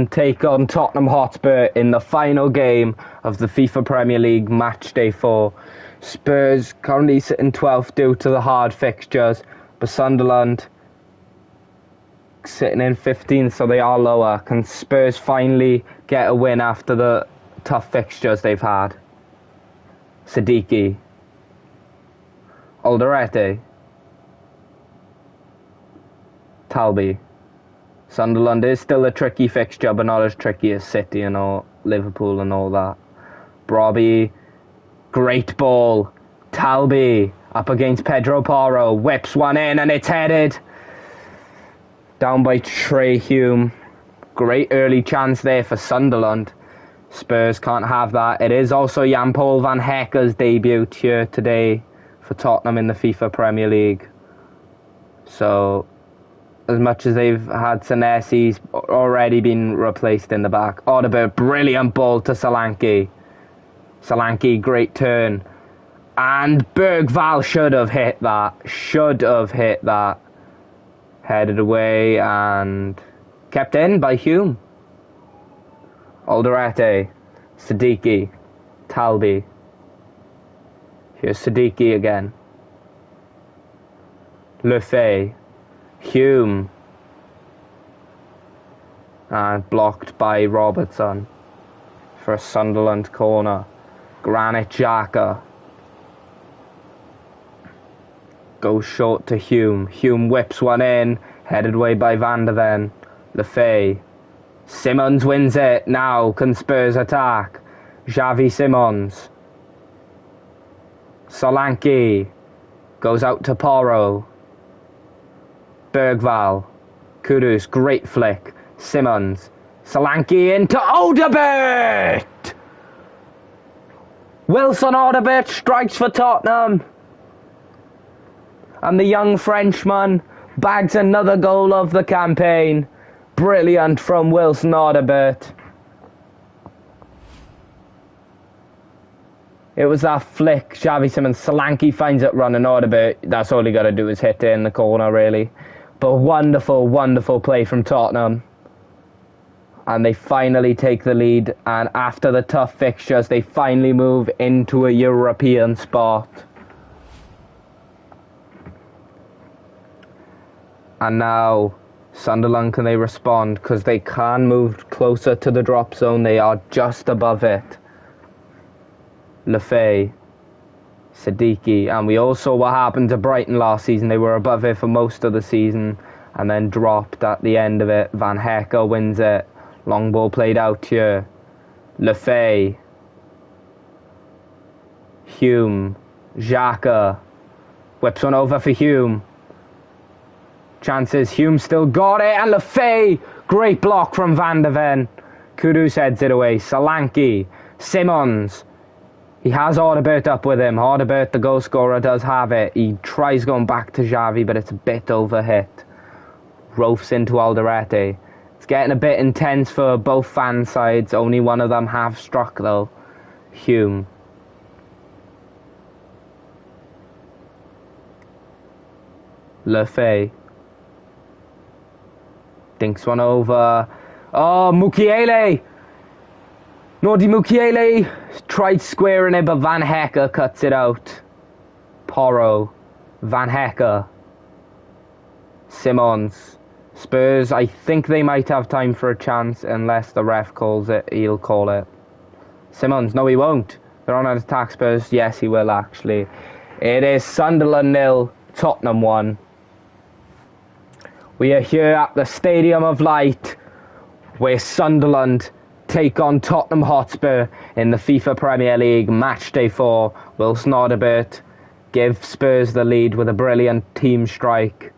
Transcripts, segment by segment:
take on Tottenham Hotspur in the final game of the FIFA Premier League match day 4. Spurs currently sitting 12th due to the hard fixtures, but Sunderland sitting in 15th, so they are lower. Can Spurs finally get a win after the tough fixtures they've had? Siddiqui, Alderete, Talbi. Sunderland is still a tricky fixture, but not as tricky as City and all, Liverpool and all that. Brobby, great ball. Talbi up against Pedro Porro, whips one in and it's headed. Down by Trey Hume. Great early chance there for Sunderland. Spurs can't have that. It is also Jan-Paul van Hecke's debut here today for Tottenham in the FIFA Premier League. So, as much as they've had Senesi's already been replaced in the back. Audibert, brilliant ball to Solanke. Solanke, great turn. And Bergvall should have hit that. Headed away and kept in by Hume. Alderete, Siddiqui, Talbi. Here's Siddiqui again. Lefay, Hume. And blocked by Robertson for a Sunderland corner. Granit Xhaka goes short to Hume. Hume whips one in, headed away by Van der Ven. Lefay. Simons wins it. Now can Spurs attack? Xavi Simons. Solanke goes out to Porro. Bergvall. Kudus, great flick. Simons. Solanke into Audibert! Wilson Audibert strikes for Tottenham. And the young Frenchman bags another goal of the campaign. Brilliant from Wilson Audibert. It was that flick, Xavi Simons. Solanke finds it running Audibert. That's all he got to do is hit it in the corner, really. But wonderful, wonderful play from Tottenham. And they finally take the lead. And after the tough fixtures, they finally move into a European spot. And now, Sunderland, can they respond? Because they can move closer to the drop zone. They are just above it. Lefay, Siddiqui. And we all saw what happened to Brighton last season. They were above it for most of the season and then dropped at the end of it. Van Hecke wins it. Long ball played out here. Lefay. Hume. Xhaka. Whips one over for Hume. Chances, Hume still got it, and Lefay, great block from Van der Ven. Kudus heads it away. Solanke, Simons, he has Audibert up with him. Audibert, the goal scorer, does have it. He tries going back to Xavi, but it's a bit overhit. Ropes into Alderete. It's getting a bit intense for both fan sides. Only one of them have struck, though. Hume. Lefay. Dinks one over. Oh, Mukiele! Nordi Mukiele tried squaring it, but Van Hecke cuts it out. Porro. Van Hecke. Simons. Spurs, I think they might have time for a chance unless the ref calls it. He'll call it. Simons, no he won't. They're on an attack, Spurs. Yes, he will actually. It is Sunderland 0, Tottenham 1. We are here at the Stadium of Light, where Sunderland take on Tottenham Hotspur in the FIFA Premier League match day 4. Wilson Audibert give Spurs the lead with a brilliant team strike,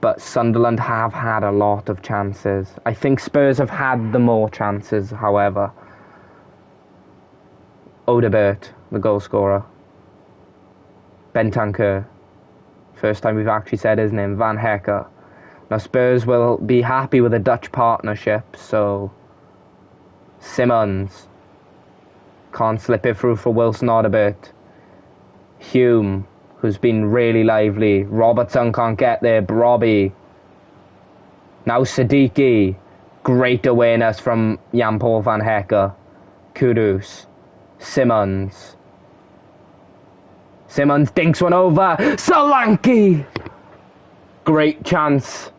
but Sunderland have had a lot of chances. I think Spurs have had the more chances, however. Audibert, the goal scorer. Bentancur, first time we've actually said his name. Van Hecke. Now Spurs will be happy with a Dutch partnership, so Simons can't slip it through for Wilson Audibert. Hume, who's been really lively. Robertson can't get there. Brobby. Now Siddiqui. Great awareness from Jan-Paul van Hecke. Kudus. Simmons. Simmons dinks one over. Solanke! Great chance.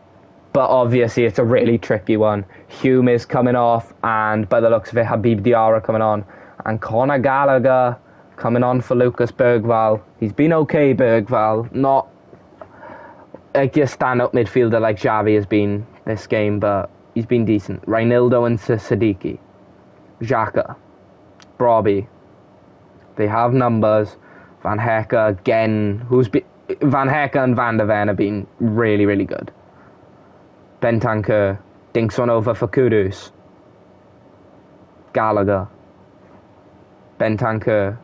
But obviously it's a really tricky one. Hume is coming off, and by the looks of it, Habib Diarra coming on. And Conor Gallagher coming on for Lucas Bergvall. He's been okay, Bergvall. Not like your stand-up midfielder like Xavi has been this game, but he's been decent. Reinildo and Siddiqui. Xhaka. Brobbey. They have numbers. Van Hecke again. Van Hecke and Van der Ven have been really, really good. Bentancur dinks one over for Kudus. Gallagher. Bentancur.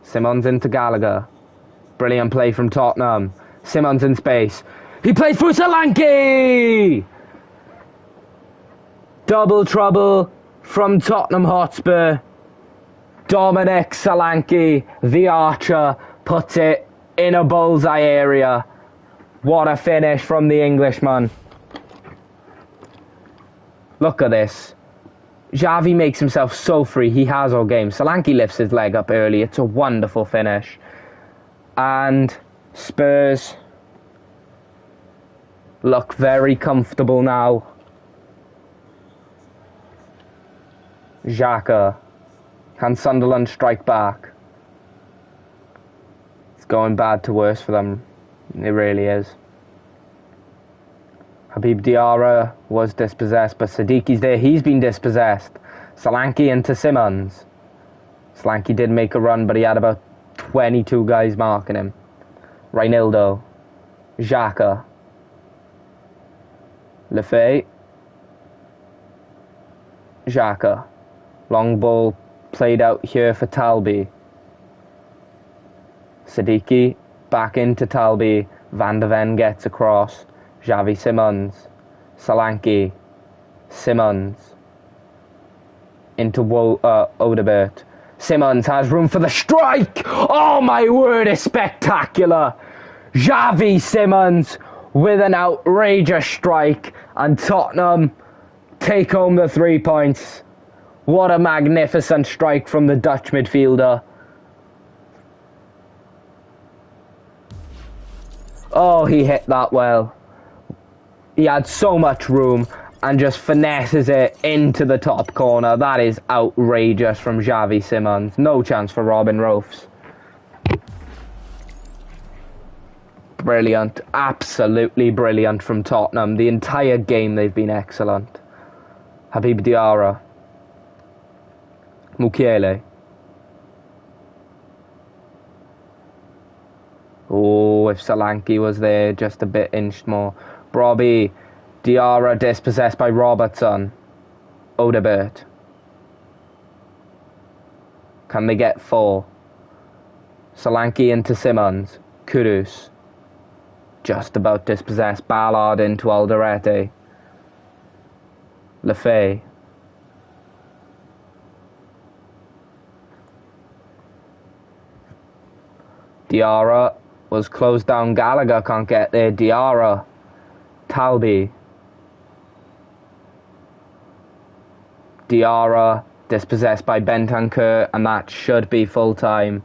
Simmons into Gallagher. Brilliant play from Tottenham. Simmons in space. He plays for Solanke! Double trouble from Tottenham Hotspur. Dominic Solanke, the archer, puts it in a bullseye area. What a finish from the Englishman. Look at this. Xavi makes himself so free. He has all game. Solanke lifts his leg up early. It's a wonderful finish. And Spurs look very comfortable now. Xhaka. Can Sunderland strike back? It's going bad to worse for them. It really is. Habib Diarra was dispossessed, but Siddiqui's there. He's been dispossessed. Solanke into Simmons. Solanke did make a run, but he had about 22 guys marking him. Reinildo. Xhaka. Lefebvre. Xhaka. Long ball played out here for Talbi. Siddiqui back into Talbi. Van der Ven gets across. Xavi Simmons. Solanke. Simmons. Into Odebert. Simmons has room for the strike! Oh my word, it's spectacular! Xavi Simmons with an outrageous strike, and Tottenham take home the 3 points. What a magnificent strike from the Dutch midfielder. Oh, he hit that well. He had so much room and just finesses it into the top corner. That is outrageous from Xavi Simmons. No chance for Robin Roufs. Brilliant. Absolutely brilliant from Tottenham. The entire game they've been excellent. Habib Diarra. Mukiele. Oh, if Solanke was there just a bit inched more. Brobbey. Diarra dispossessed by Robertson. Odebert. Can they get 4? Solanke into Simmons. Kudus. Just about dispossessed. Ballard into Alderete. Lefebvre. Diarra was closed down. Gallagher can't get there. Diarra. Talbi. Diarra dispossessed by Bentancur, and that should be full time.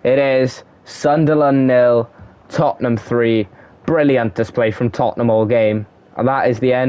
It is. Sunderland 0, Tottenham 3. Brilliant display from Tottenham all game. And that is the end.